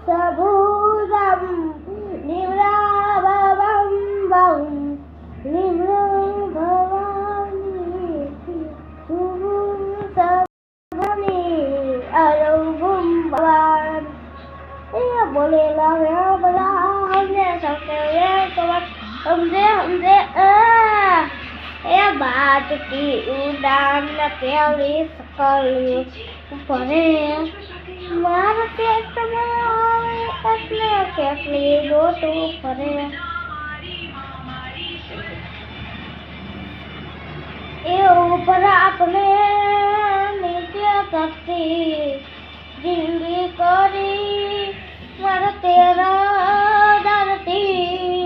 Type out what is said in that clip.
सबूरम निवरावम बम निवृभवानी सुबुम सबनी अरुगुम भवान ये बोलेला वे बोला हमने सबके ये तो हमसे ये बात की उड़ान प्यारी सकली परे मारा पेट में એટલે કેટલી ગોતું ફરે એ ઉપર આપણે નિત્ય ભક્તિ જિંદગી કરી મારા તેરા ધરતી